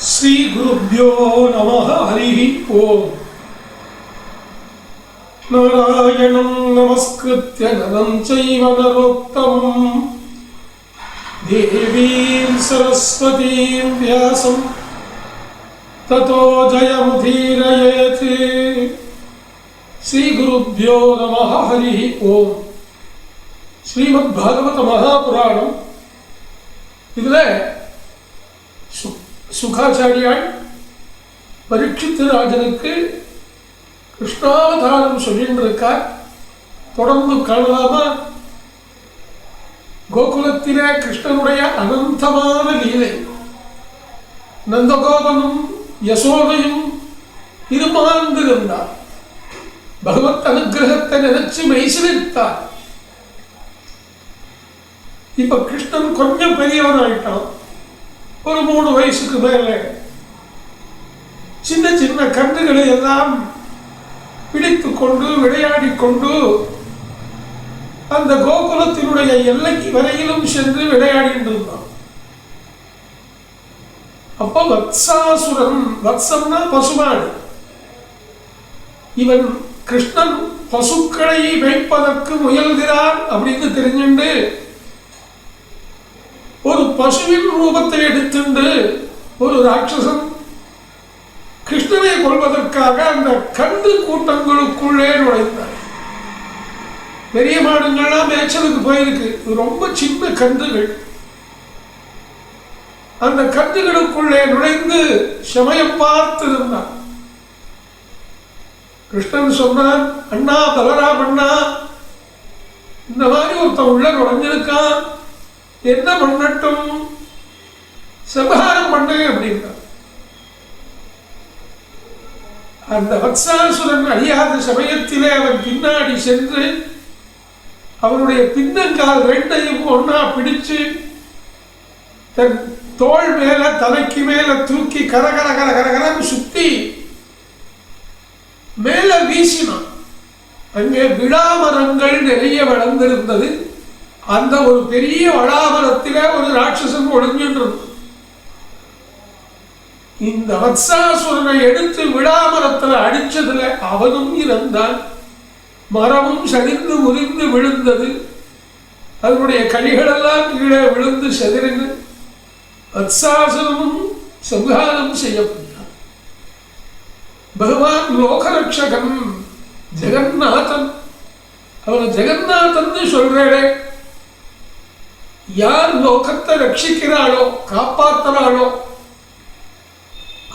श्री गुरुभ्यो नमः हरिः ओम्। नारायणं नमस्कृत्य नरं चैव नरोत्तमं देवीं सरस्वतीं व्यासं ततो जयमुदीरयेत्। श्री गुरुभ्यो नमः हरिः ओम्। श्रीमद्भागवत महापुराणम इदिले சுகாச்சாரியால் பரீட்சித்து ராஜனுக்கு கிருஷ்ணாவதாரம் சொல்லிட்டு இருக்கார். தொடர்ந்து காணலாமா? கோகுலத்திலே கிருஷ்ணனுடைய அனந்தமான லீலை, நந்தகோபனும் யசோதையும் இருமாந்திருந்தார். பகவத் அனுகிரகத்தை நினைச்சு மெய்சிலித்தார். இப்ப கிருஷ்ணன் கொஞ்சம் பெரியவனாயிட்டான். ஒரு 3 வயசுக்கு மேலே சின்ன சின்ன கன்றுகளை எல்லாம் பிடித்து கொண்டு விளையாடி கொண்டு அந்த கோகுலத்தினுடைய எல்லைக்கு வரையிலும் சென்று விளையாடிட்டு இருந்தான். அப்ப வத்சாசுரன், வத்சம்னா பசுமாடு, இவன் கிருஷ்ணன் பசுக்களை மேய்ப்பதற்கு முயல்கிறான் அப்படின்னு தெரிஞ்சுண்டு ஒரு பசுவின் ரூபத்தை எடுத்துண்டு ஒரு ராட்சசன் கிருஷ்ணனை கொள்வதற்காக அந்த கன்று கூட்டங்களுக்குள்ளே நுழைந்தார். பெரிய மாடுங்கள்லாம் மேய்ச்சலுக்கு போயிருக்கு, ரொம்ப சின்ன கன்றுகள். அந்த கன்றுகளுக்குள்ளே நுழைந்து சமயம் பார்த்திருந்தார். கிருஷ்ணன் சொன்னான், அண்ணா பலராம் அண்ணா, இந்த மாதிரி ஒருத்தன் உள்ள நுழைஞ்சிருக்கான், என்ன பண்ணட்டும், சம்ஹாரம் பண்ணு அப்படின்னா. அந்த வத்சாசுரன் அழியாத சமயத்திலே அவன் பின்னாடி சென்று அவனுடைய பின்னங்கால் 2ஐயும் ஒன்னா பிடிச்சு தன் தோள் மேல தலைக்கு மேல தூக்கி கரகர கரகரன்னு சுத்தி மேல வீசினான். அங்கே விழாமரங்கள் நிறைய வளர்ந்திருந்தது. அந்த ஒரு பெரிய வளாமரத்திலே ஒரு ராட்சசன் ஒளிஞ்சின்றது. இந்த வத்சாசுரனை எடுத்து விழாமரத்தில் அடிச்சதுல அவனும் இறந்தான். மரமும் சரிந்து முறிந்து விழுந்தது. அதனுடைய கனிகளெல்லாம் கீழே விழுந்து செதறின. வத்சாசுரனும் சம்ஹாரம் செய்யப்பட்டான். பகவான் லோகரட்சகன், ஜெகநாதன். அவனை ஜெகநாதன் சொல்றே. யார் லோகத்தை ரட்சிக்கிறாளோ, காப்பாற்றுறாளோ,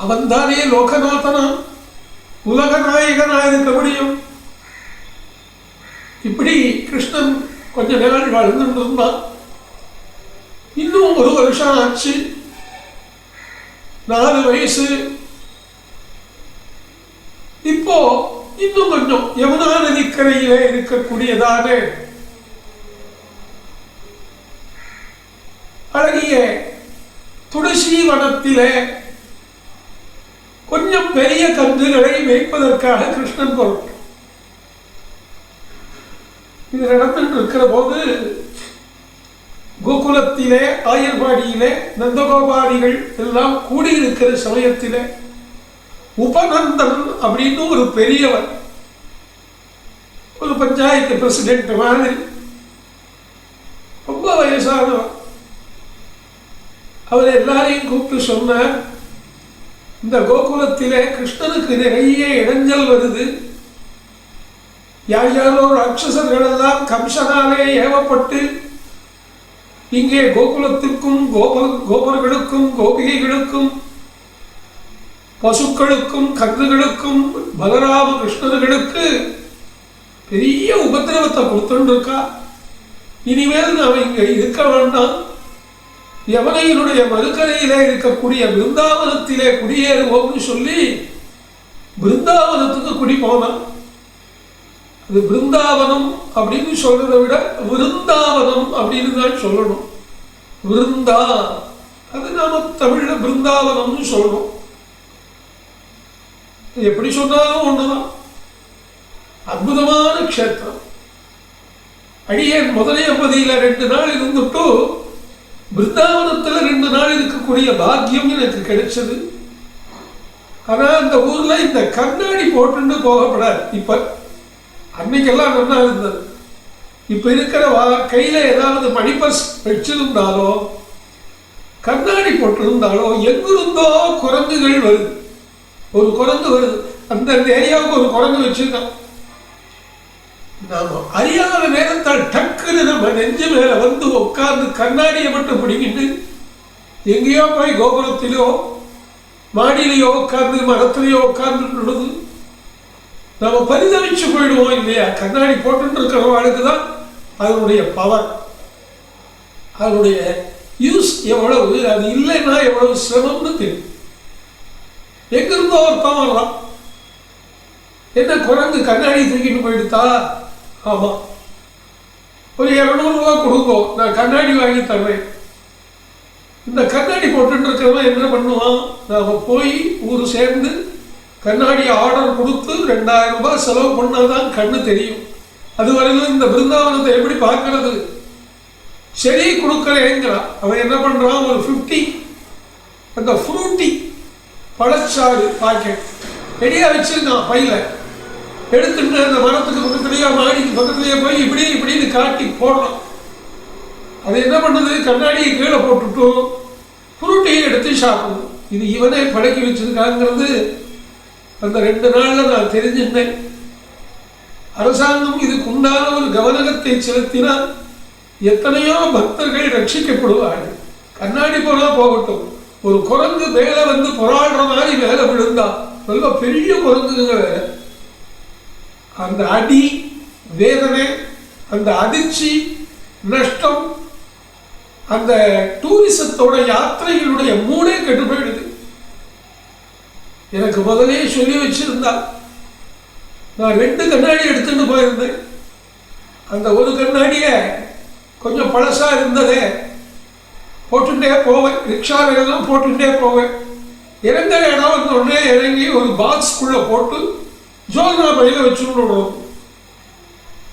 அவன் தானே லோகநாதனா, உலக நாயகனா இருக்க முடியும். இப்படி கிருஷ்ணன் கொஞ்ச நாள் வாழ்ந்துட்டு இருந்தான். இன்னும் 1 வருஷம் ஆச்சு. 4 வயசு. இப்போ இன்னும் கொஞ்சம் யமுனா நதிக்கரையிலே இருக்கக்கூடியதான அழகிய துளசி வனத்திலே கொஞ்சம் பெரிய கன்றுகளை மேய்ப்பதற்காக கிருஷ்ணன் பொருள் இது நடந்து இருக்கிற போது கோகுலத்திலே ஆயர்பாடியிலே நந்தகோபாடிகள் எல்லாம் கூடியிருக்கிற சமயத்திலே உபநந்தன் அப்படின்னு ஒரு பெரியவர், ஒரு பஞ்சாயத்து பிரசிடென்ட் மாதிரி, ரொம்ப வயசானவர். அவர் எல்லாரையும் கூப்பிட்டு சொன்னார், இந்த கோகுலத்திலே கிருஷ்ணனுக்கு நிறைய இடைஞ்சல் வருது. யாரோ ராட்சசர்கள் எல்லாம் கம்சனாலே ஏவப்பட்டு இங்கே கோகுலத்திற்கும் கோபர்களுக்கும் கோபிகைகளுக்கும் பசுக்களுக்கும் கன்றுகளுக்கும் பலராம கிருஷ்ணர்களுக்கு பெரிய உபத்திரவத்தை கொடுத்துருக்கா. இனிமேல் நாம் இங்க இருக்க வேண்டாம், யமுனையினுடைய மறுக்கரையிலே இருக்கக்கூடிய பிருந்தாவனத்திலே குடியேறுவோம்னு சொல்லி பிருந்தாவனத்துக்கு குடி போனான். அது பிருந்தாவனம் அப்படின்னு சொல்றதை விட விருந்தாவனம் அப்படின்னு தான் சொல்லணும். விருந்தா, அது நாம தமிழ்ல பிருந்தாவனம்னு சொல்லணும். எப்படி சொன்னாலும் ஒண்ணுதான். அற்புதமான க்ஷேத்திரம். அடியேன் முதலியம்பதியில 2 நாள் இருந்துட்டு பிருந்தாவனத்தில் 2 நாள் இருக்கக்கூடிய பாக்கியம் எனக்கு கிடைச்சது. ஆனா அந்த ஊர்ல இந்த கண்ணாடி போட்டு போகப்படாது. இப்ப அன்னைக்கெல்லாம் நல்லா இருந்தது. இப்ப இருக்கிற கையில ஏதாவது மணிப்பர்ஸ் வச்சிருந்தாலோ கண்ணாடி போட்டிருந்தாலோ எங்கிருந்தோ குரங்குகள் வருது. ஒரு குரங்கு வருது, அந்த ஏரியாவுக்கு ஒரு குரங்கு வச்சிருக்கான். நாம அறியாத நேரத்தால் டக்குன்னு நம்ம நெஞ்சு மேல வந்து உட்கார்ந்து கண்ணாடியை மட்டும் பிடிக்கிட்டு எங்கேயோ போய் கோபுரத்திலோ மாடியிலையோ உட்கார்ந்து மரத்திலேயோ உட்கார்ந்து நம்ம பரிதவிச்சு போயிடுவோம் இல்லையா? கண்ணாடி போட்டு இருக்கிறவங்களுக்கு தான் அதனுடைய பவர், அதனுடைய யூஸ் எவ்வளவு, அது இல்லைன்னா எவ்வளவு சிரமம்னு தெரியும். எங்கிருந்தோ ஒருத்தம் வரலாம். என்ன குரங்கு கண்ணாடி தூக்கிட்டு போயிடுதா? ஆமா, ஒரு 200 ரூபா கொடுப்போம், நான் கண்ணாடி வாங்கி தர்றேன். இந்த கண்ணாடி போட்டு இருக்கிறவன் என்ன பண்ணுவான்? நாம போய் ஊர் சேர்ந்து கண்ணாடி ஆர்டர் கொடுத்து 2000 ரூபாய் செலவு பண்ணாதான் கண்ணு தெரியும். அது வரையிலும் இந்த பிருந்தாவனத்தை எப்படி பார்க்கறது? சரி கொடுக்கறேங்கிறான். அவன் என்ன பண்றான்? ஒரு 50 அந்த ஃப்ரூட்டி பழச்சாறு பாக்கெட் ரெடியா வச்சிருக்கான். பையில எடுத்துட்டு அந்த மரத்துக்கு பக்கத்துலயே மாடிக்கு பக்கத்துலயே போய் இப்படி இப்படின்னு காட்டி போடுறான். அது என்ன பண்ணுது? கண்ணாடியை கீழே போட்டுட்டு ஃப்ரூட்டியை எடுத்து சாப்பிடுது. இது இவனே பழக்கி வச்சிருக்காங்கிறது அந்த 2 நாள்ல நான் தெரிஞ்சிருந்தேன். அரசாங்கம் இதுக்கு உண்டான ஒரு கவனத்தை செலுத்தினால் எத்தனையோ பக்தர்கள் ரட்சிக்கப்படுவார்கள். கண்ணாடி போனா போகட்டும், ஒரு குரங்கு மேல வந்து போராடுற மாதிரி மேல விழுந்தா, நல்ல பெரிய குரங்குங்க வேற, அந்த அடி வேதனை, அந்த அதிர்ச்சி, நஷ்டம், அந்த டூரிசத்தோட யாத்திரைகளுடைய மூளை கெட்டு போயிடுது. எனக்கு முதலே சொல்லி வச்சிருந்தா நான் 2 கண்ணாடி எடுத்துட்டு போயிருந்தேன். அந்த ஒரு கண்ணாடிய கொஞ்சம் பழசா இருந்ததே போட்டுட்டே போவேன், ரிக்ஷாவெல்லாம் போட்டுட்டே போவேன். இறங்குற இடம் வந்து உடனே இறங்கி ஒரு பாக்ஸ்குள்ள போட்டு ஜோல்னா பையில வச்சுக்கணும்.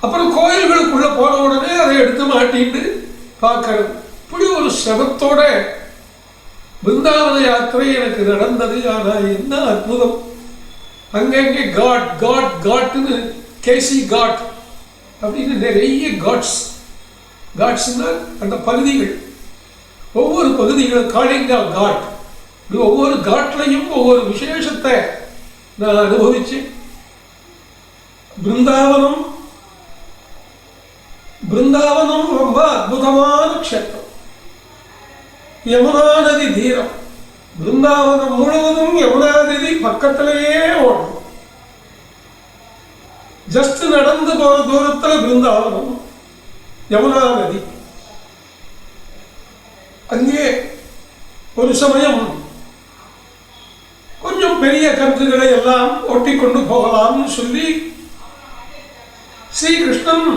அப்புறம் கோயில்களுக்குள்ள போன உடனே அதை எடுத்து மாட்டிட்டு பார்க்கறது. இப்படி ஒரு சிரமத்தோட பிருந்தாவன யாத்திரை எனக்கு நடந்தது. ஆனா என்ன அற்புதம்! அங்கங்கே காட் காட் காட்னு, கேசி காட் அப்படின்னு நிறைய காட்ஸ். காட்ஸ்னா அந்த பகுதிகள், ஒவ்வொரு பகுதிகளும் காளிங்கா காட், ஒவ்வொரு காட்லையும் ஒவ்வொரு விசேஷத்தை நான் அனுபவிச்சேன். பிருந்தாவனம் பிருந்தாவனம் ரொம்ப அற்புதமான க்ஷேத்திரம். யமுனா நதி தீரம். பிருந்தாவனம் முழுவதும் யமுனா நதி பக்கத்திலேயே ஓடும். ஜஸ்ட் நடந்து போற தூரத்துல பிருந்தாவனம், யமுனா நதி. அங்கே ஒரு சமயம் கொஞ்சம் பெரிய கன்றுகளை எல்லாம் ஒட்டிக்கொண்டு போகலாம்னு சொல்லி ஸ்ரீகிருஷ்ணன்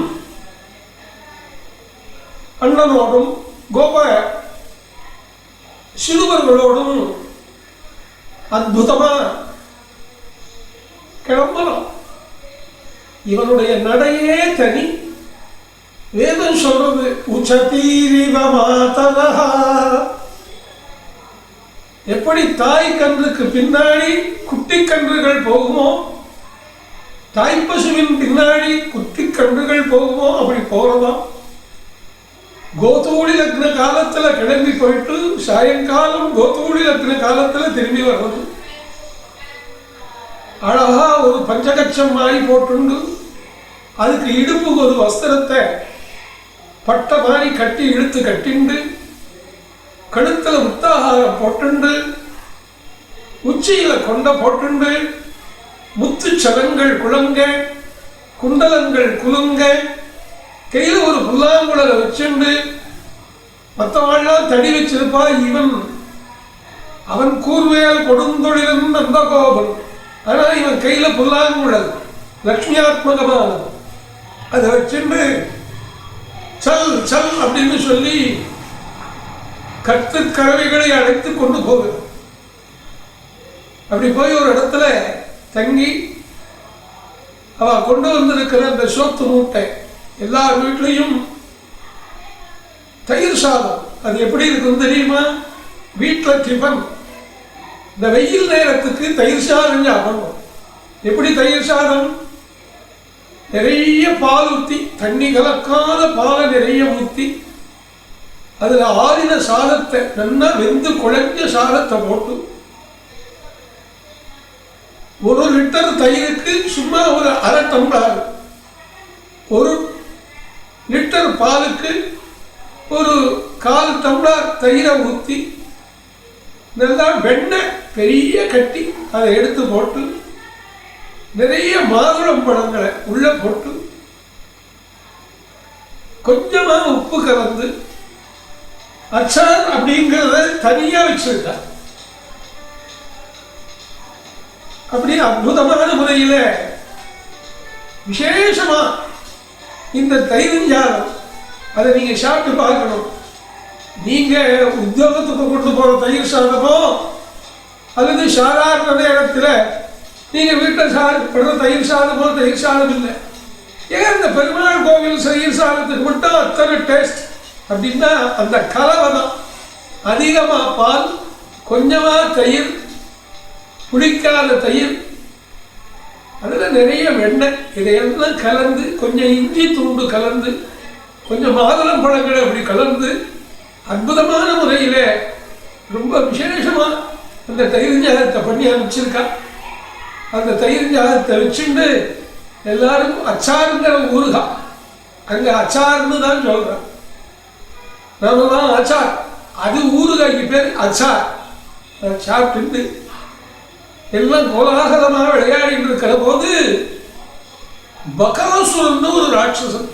அண்ணனோடும் கோப சிறுவர்களோடும் அற்புதமா கிளம்பலாம். இவனுடைய நடையே தனி. வேதம் சொல்றது உச்சதீரிவ மாதரஹா. எப்படி தாய் கன்றுக்கு பின்னாடி குட்டி கன்றுகள் போகுமோ, தாய்ப்பசுவின் பின்னாடி குட்டி கன்றுகள் போகுமோ, அப்படி போறதாம். கோதூளி லக்ன காலத்துல கிளம்பி போயிட்டு சாயங்காலம் கோதூளி லக்ன காலத்துல திரும்பி வர்றது. அழகா ஒரு பஞ்சகட்சம் மாதிரி போட்டுண்டு அதுக்கு இடுப்புக்கு ஒரு வஸ்திரத்தை பட்ட மாதிரி கட்டி இழுத்து கட்டிண்டு கழுத்துல முத்தாகாரம் போட்டுண்டு உச்சியில கொண்ட போட்டுண்டு முத்து சலங்கள் குளங்க குண்டலங்கள் குலுங்க கையில ஒரு புல்லாங்குழலை வச்சுண்டு மற்றவாழ்லாம் தடி வச்சிருப்பா. அவன் கூர்வேல் கொடுந்தொழிலும் அந்த கோபன். ஆனா இவன் கையில புல்லாங்குழல் லட்சுமியாத்மகமானது. அதை வச்சுண்டு சல் சல் அப்படின்னு சொல்லி கத்து கறவைகளை அழைத்து கொண்டு போகுது. அப்படி போய் ஒரு இடத்துல தங்கி அவ கொண்டு வந்திருக்கிற அந்த சோத்து மூட்டை, எல்லா வீட்லையும் தயிர் சாதம். அது எப்படி இருக்குன்னு தெரியுமா? வீட்டில் டிஃபன் இந்த வெயில் நேரத்துக்கு தயிர் சாதம் சாப்பிடணும். எப்படி தயிர் சாதம்? நிறைய பால் ஊற்றி, தண்ணி கலக்காத பாலை நிறைய ஊற்றி, அதில் ஆறின சாதத்தை, நல்லா வெந்து குழைஞ்ச சாதத்தை போட்டு, 1 லிட்டர் தயிருக்கு சும்மா ஒரு அரை டம்ளர், 1 லிட்டர் பாலுக்கு ஒரு 1/4 டம்ளர் தயிரை ஊற்றி, நல்லா வெண்ணெய் பெரிய கட்டி அதை எடுத்து போட்டு, நிறைய மாதுளம் பழங்களை உள்ள போட்டு, கொஞ்சமாக உப்பு கலந்து, அச்சார் அப்படிங்கிறத தனியா வச்சிருக்கார். அப்படி அற்புதமான முறையில விசேஷமா இந்த தயிர் சாதம், அதை நீங்க சாப்பிட்டு பார்க்கணும். நீங்க உத்தியோகத்துக்கு கொண்டு போற தயிர் சாதமோ அல்லது சாதாரண நேரத்தில் நீங்க வீட்டில் சாப்பிடுற தயிர் சாதமோ தயிர் சாதம் இல்லை. ஏன் இந்த பெருமாள் கோவில் தயிர் சாதத்துக்கு மட்டும் அத்தனை டேஸ்ட் அப்படின்னா அந்த கலவை தான். அதிகமா பால், கொஞ்சமா தயிர், புளிக்காத தயிர், அதில் நிறைய வெண்ணெய், இதையெல்லாம் கலந்து, கொஞ்சம் இஞ்சி துண்டு கலந்து, கொஞ்சம் மாதுளம் பழங்களை அப்படி கலந்து, அற்புதமான முறையில் ரொம்ப விசேஷமாக அந்த தயிர் சாதத்தை பண்ணி அனுப்பிச்சிருக்கா. அந்த தயிர் சாதத்தை வச்சுட்டு எல்லாரும் அச்சாருங்கிற ஊருகா, அங்கே அச்சார்னு தான் சொல்கிறேன். நாம தான் அச்சார், அது ஊருகாய்க்கு பேர் அச்சார். சாப்பிட்டு எல்லாம் கோலாகலமாக விளையாடிட்டு இருக்கிற போது பகாசுரன் ஒரு ராட்சசன்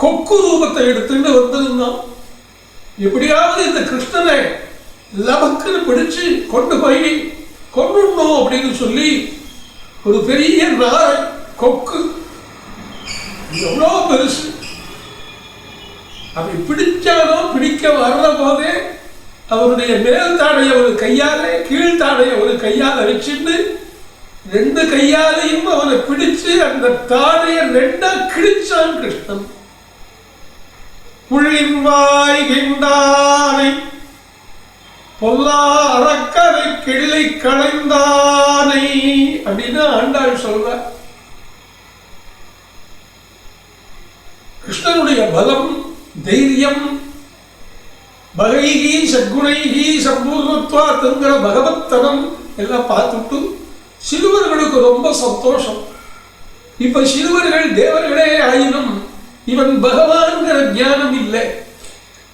கொக்கு ரூபத்தை எடுத்துட்டு வந்திருந்தான். எப்படியாவது இந்த கிருஷ்ணனை லபக்குன்னு பிடிச்சு கொண்டு போய் கொண்டுடணும் அப்படின்னு சொல்லி ஒரு பெரிய நாரை கொக்கு, எவ்வளோ பெருசு, அப்படி பிடிச்சானோ பிடிக்க வர்ற போதே அவருடைய மேல் தாடையை ஒரு கையால, கீழ்த்தாடையை ஒரு கையால வச்சுட்டு 2 கையாலையும் அவனை பிடிச்சு அந்த தாடையை 2ஆ கிழிச்சான் கிருஷ்ணன். புள்ளின்வாய் கிண்டானை பொல்லா அரக்கரை கிள்ளை களைந்தானை அப்படின்னு ஆண்டாள் சொல்ற. கிருஷ்ணனுடைய பலம், தைரியம், பகைகி சத்குணைகி சம்பூர்ணத்வாத்ங்கிற பகவத்தனம் எல்லாம் பார்த்துட்டு சிறுவர்களுக்கு ரொம்ப சந்தோஷம். இப்ப சிறுவர்கள் தேவர்களே ஆயினும் இவன் பகவான்கிற ஞானம் இல்லை.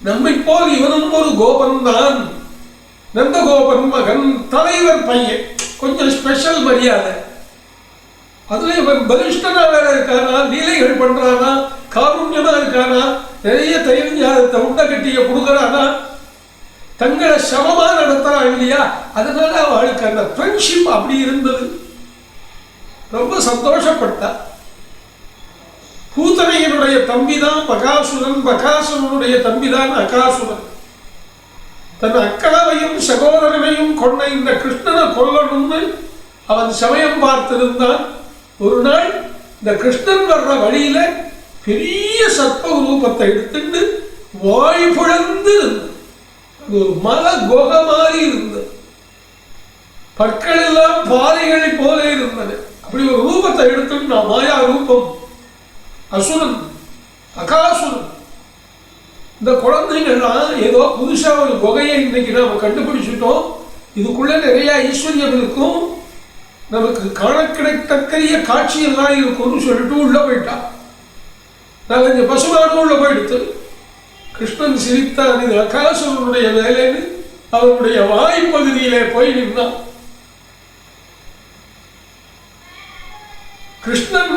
நம்மை போல் இவனும் ஒரு கோபன் தான், நந்தகோபன் மகன், தலைவர் பையன், கொஞ்சம் ஸ்பெஷல் மரியாதை. அதுல இவன் பலிஷ்டனா வேற இருக்கானா, லீலைகள் பண்றானா, காருண்யமா இருக்கானா, நிறைய தயிர் சாதத்தை உண்டை கட்டிய கொடுக்குறானா, தங்களை சமமா நடத்துறான் இல்லையா, அதனால அவளுக்கு அந்த ஃப்ரெண்ட்ஷிப் அப்படி இருந்தது. ரொம்ப சந்தோஷப்பட்டா. பூத்தனையனுடைய தம்பிதான் பகாசுரன், பகாசுரனுடைய தம்பிதான் அகாசுரன். தன் அக்காவையும் சகோதரனையும் கொண்ட இந்த கிருஷ்ணனை கொல்லணும்னு அவன் சமயம் பார்த்திருந்தான். ஒரு நாள் இந்த கிருஷ்ணன் வர்ற வழியில பெரிய சர்ப்ப ரூபத்தை எடுத்துட்டு வாய் புழந்து இருந்தது. அது ஒரு மல கோக மாதிரி இருந்தது, பற்கள் எல்லாம் பாறைகளை போல இருந்தது. அப்படி ஒரு ரூபத்தை எடுத்துட்டு நான் மாயா ரூபம், அசுரன், அகாசுரன். இந்த குழந்தைங்கள்லாம் ஏதோ புதுசா ஒரு குகையை இன்னைக்கு நாம கண்டுபிடிச்சிட்டோம், இதுக்குள்ள நிறைய ஐஸ்வர்யம் இருக்கும், நமக்கு காண கிடைத்தக்கரிய காட்சி எல்லாம் இருக்கும்னு சொல்லிட்டு உள்ள போயிட்டா. நாங்கள் இந்த பசுமாடு உள்ள போயிடுத்து. கிருஷ்ணன் சிரித்தான், இது அகாசுரனுடைய வேலைன்னு அவனுடைய வாய்ப்பகுதியிலே போய் நின்றான். கிருஷ்ணன்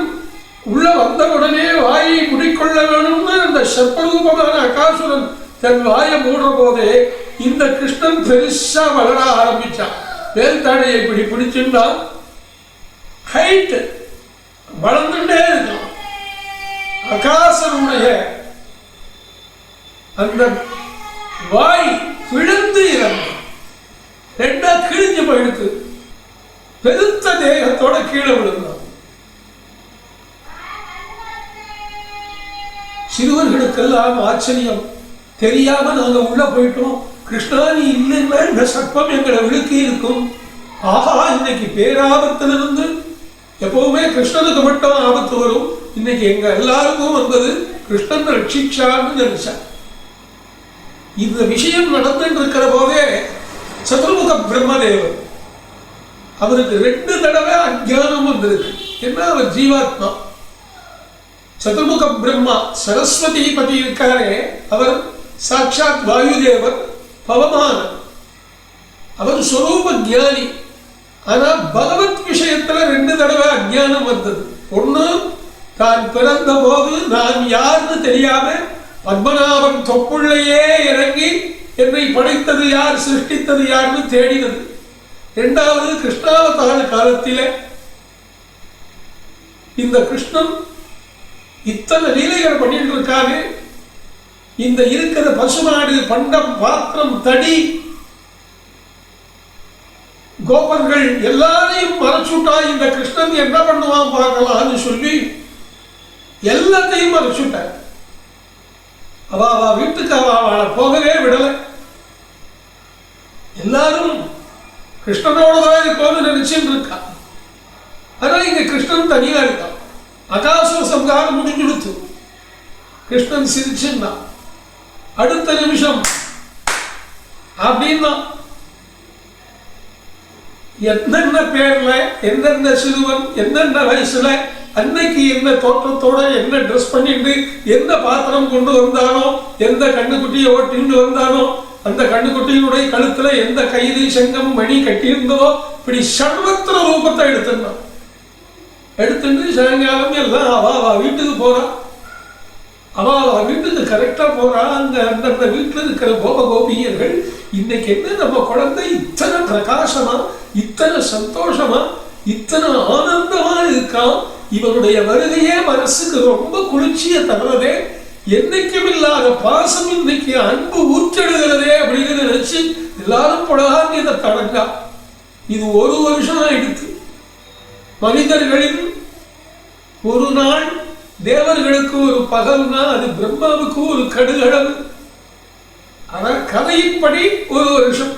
உள்ள வந்த உடனே வாயை முடிக்கொள்ள வேணும்னு அந்த சர்ப்பரூபமான அகாசுரன் தன் வாயை மூடுற போதே இந்த கிருஷ்ணன் பெருசா வளர ஆரம்பிச்சான். மேல் தாடையை இப்படி பிடிச்சுட்டா ஹைட் வளர்ந்துட்டே இருக்கான். அகாசுரனுடைய அந்த வாய் விழுந்து இறந்தான், 2ஆ கிழிஞ்சு போயிடுத்து. பெருத்த தேகத்தோட கீழே விழுந்தான். சிறுவர்களுக்கெல்லாம் ஆச்சரியம். தெரியாம நாங்க உள்ள போயிட்டோம், கிருஷ்ணா நீ இல்லைன்னா இந்த சர்ப்பம் எங்களை விழுக்கி இருக்கும். ஆஹா, இன்னைக்கு பேராபத்திலிருந்து எப்பவுமே கிருஷ்ணனுக்கு மட்டும் ஆபத்து வரும், இன்னைக்கு எங்க எல்லாருக்கும் வந்தது, கிருஷ்ணன் ரட்சிச்சான்னு நினைச்சா. இந்த விஷயம் நடந்துட்டு இருக்கிற போதே சதுர்முக பிரம்மதேவர் அவருக்கு 2 தடவை அஜ்ஞானம் வந்திருக்கு. என்ன, அவர் ஜீவாத்மா. சதுர்முக பிரம்மா சரஸ்வதி பதி இருக்காரே, அவர் சாட்சாத் வாயுதேவர், பவமானன், அவர் ஸ்வரூப ஞானி. ஆனா பகவத் விஷயத்துல 2 தடவை அஜ்ஞானம் வந்தது. ஒண்ணு, தான் பிறந்த போது நான் யாருன்னு தெரியாம பத்மநாபன் தொப்புள்ளையே இறங்கி என்னை படைத்தது யார், சிருஷ்டித்தது யாருன்னு தேடினது. 2வது, கிருஷ்ணாவதார காலத்திலே இந்த கிருஷ்ணன் இத்தனை லீலைகள் பண்ணிட்டு இருக்காரு, இந்த இருக்கிற பசுமாடு, பண்டம், பாத்திரம், தடி, கோபர்கள் எல்லாரையும் மறைச்சுட்டா இந்த கிருஷ்ணன் என்ன பண்ணுவான் பார்க்கலாம்னு சொல்லி எல்லாத்தையும் மறைச்சுட்டார். அவ வீட்டுக்கு அவளை போகவே விடல. எல்லாரும் கிருஷ்ணனோடதான் இருக்கோன்னு நினைச்சுட்டு இருக்கா. ஆனா இங்க கிருஷ்ணன் தனியா இருக்கான். அகாசுர சம்ஹாரம் முடிஞ்சுடுத்து. கிருஷ்ணன் சிரிச்சுன்னா அடுத்த நிமிஷம் அப்படின்னா என்னென்ன பேர்ல, எந்தெந்த சிறுவன் என்னென்ன வயசுல, அன்னைக்கு என்ன தோற்றத்தோட என்ன ட்ரெஸ் பண்ணிட்டு எந்த பாத்திரம் கொண்டு வந்தானோ, எந்த கண்ணுக்குட்டியை ஓட்டிட்டு வந்தானோ, அந்த கண்ணுக்குட்டியினுடைய கழுத்துல எந்த கயிறு, சங்கம், மணி கட்டியிருந்ததோ, இப்படி சர்வத்திர ரூபத்தை எடுத்துட்டான். எடுத்துட்டு சாயங்காலம் எல்லாம் அவ வீட்டுக்கு போறா. அவ வீட்டுக்கு கரெக்டா போறா. அந்த வீட்டுல இருக்கிற கோபியர்கள், இன்னைக்கு என்ன நம்ம குழந்தை இத்தனை பிரகாசமா, இத்தனை சந்தோஷமா, இத்தனை ஆனந்தமா இருக்கான், இவனுடைய வருகையே மனசுக்கு ரொம்ப குளிர்ச்சியை தர்றதே, என்னைக்கும் இல்லாத பாசம் இன்னைக்கு அன்பு ஊற்றெடுகிறதே அப்படின்னு நினைச்சு எல்லாரும் பழகாங்க. இதை தடங்கா இது 1 வருஷம் ஆயிடுச்சு. மனிதர்களின் ஒரு நாள், தேவர்களுக்கு ஒரு பகல்னா அது பிரம்மாவுக்கு ஒரு கடுகளவு. ஆனால் கதையின்படி 1 வருஷம்.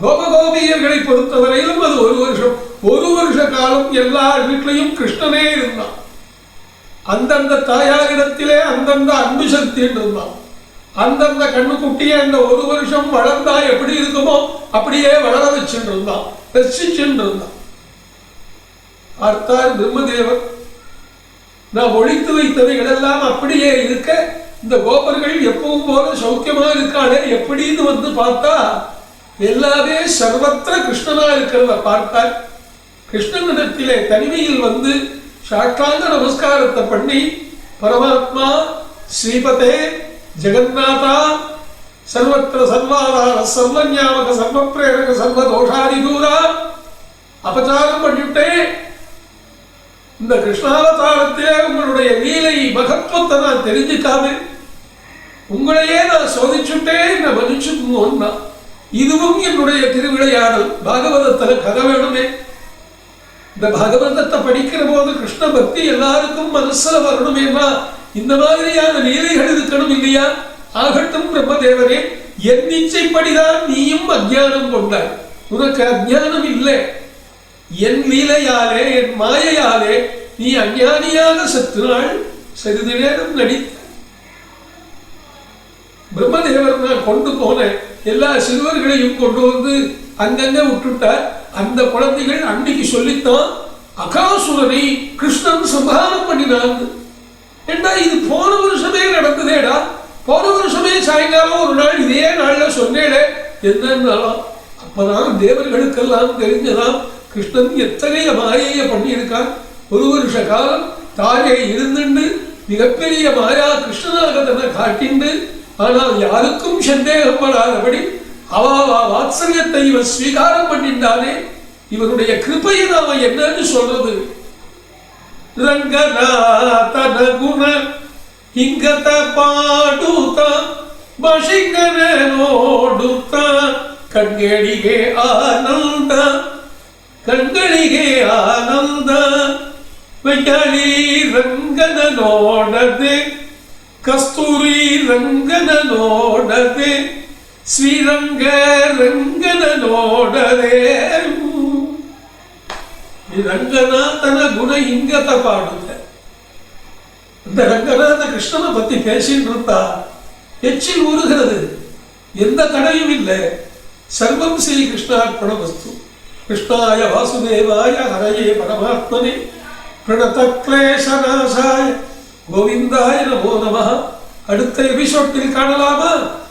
கோபகோபியர்களை பொறுத்தவரையிலும் அது 1 வருஷம். 1 வருஷ காலம் எல்லார் வீட்டிலையும் கிருஷ்ணனே இருந்தான். அந்தந்த தாயாரிடத்திலே அந்தந்த அன்பு சக்தி இருந்தான். அந்தந்த கண்ணுக்குட்டியே அந்த 1 வருஷம் வளர்ந்தா எப்படி இருக்குமோ அப்படியே வளர வச்சுட்டு இருந்தான், ரசிச்சுட்டு இருந்தான். பார்த்தார் பிரம்மதேவர், நான் ஒழித்து வைத்தவைகள் எல்லாம் அப்படியே இருக்க, இந்த கோபர்கள் எப்பவும் போல சௌக்கியமா இருக்காளே எப்படின்னு வந்து பார்த்தா எல்லாமே சர்வத்திர கிருஷ்ணனா இருக்கிறத பார்த்தார். கிருஷ்ணனிடத்திலே தனிமையில் வந்து சாஷ்டாங்க நமஸ்காரத்தை பண்ணி, பரமாத்மா, ஸ்ரீபதே, ஜெகநாதா, சர்வத்திர சர்வாதார, சர்வஞாபக, சர்வப்பிரேரக, சர்வதோஷாதி தூரா, அபச்சாரம் பண்ணிவிட்டேன். இந்த கிருஷ்ணாவதாரத்திலே உங்களுடைய லீலை மகத்துவத்தை நான் தெரிஞ்சுக்காம உங்களையே நான் சோதிச்சுட்டேன், என்ன மன்னிச்சுக்கோன்னா. இதுவும் என்னுடைய திருவிளையாடல். பாகவதத்துல கதை வேணுமே. இந்த பாகவதத்தை படிக்கிற போது கிருஷ்ண பக்தி எல்லாருக்கும் மனசுல வரணுமேமா. இந்த மாதிரியான லீலைகள் இருக்கணும் இல்லையா? ஆகட்டும் பிரம்மதேவரே, என் இச்சைப்படிதான் நீயும் அஜ்ஞானம் கொண்டாய். உனக்கு அஜ்ஞானம் இல்லை. என் லீலையாலே, என் மாயையாலே நீ அஞ்ஞானியாக சற்றுநாள் சிறிது நேரம் நடித்த. பிரம்மதேவர் நான் கொண்டு போனேன், எல்லா சிறுவர்களையும் கொண்டு வந்து அங்கங்க விட்டுட்டார். அந்த குழந்தைகள் அன்னைக்கு சொல்லித்தான் அகாசுரனை கிருஷ்ணன் சம்ஹாரம் பண்ணினான். ஏண்டா இது போன வருஷமே நடந்ததேடா, போன வருஷமே சாயங்காலம் ஒரு நாள் இதே நாள்ல சொன்னேடே என்னன்னாலும். அப்பதான் தேவர்களுக்கெல்லாம் தெரிஞ்சதான் கிருஷ்ணன் எத்தனைய மாயையை பண்ணியிருக்கான். 1 வருஷ காலம் தானே இருந்துண்டு மிகப்பெரிய மாயா கிருஷ்ணனாக தன்னை காட்டிண்டு, ஆனால் யாருக்கும் சந்தேகம் வராதபடி வாத்சல்யத்தை இவன் ஸ்வீகாரம் பண்ணிட்டானே. இவனுடைய கிருபையை நாம என்னன்னு சொல்றது? ರಂಗನಾಥನ ಗುಣ ಹಿಂಗತ ಪಾಡುತ್ತ ಬಶಿಂಗನ ನೋಡುತ್ತ ಕಣ್ಗಳಿಗೆ ಆನಂದ, ಕಣ್ಗಳಿಗೆ ಆನಂದ. ವೈಯಾಳಿ ರಂಗನ ನೋಡದೆ, ಕಸ್ತೂರಿ ರಂಗನ ನೋಡದೆ, ಶ್ರೀರಂಗ ರಂಗನೋಡರೆ ರಂಗನಾಥನ ಗುಣ ಇಂಗತ பாடுங்க. இந்த ரங்கநாத கிருஷ்ணனை பத்தி பேசிட்டு இருந்தா எச்சில் ஊறுகிறது. எந்த தடையும் இல்லை. சர்வம் ஸ்ரீ கிருஷ்ணார்ப்பண வஸ்து. கிருஷ்ணாய வாசுதேவாய ஹரயே பரமாத்மனே பிரணத கிளேசநாசாய கோவிந்தாய நமோ நமः. அடுத்த எபிசோட்டில் காணலாமா?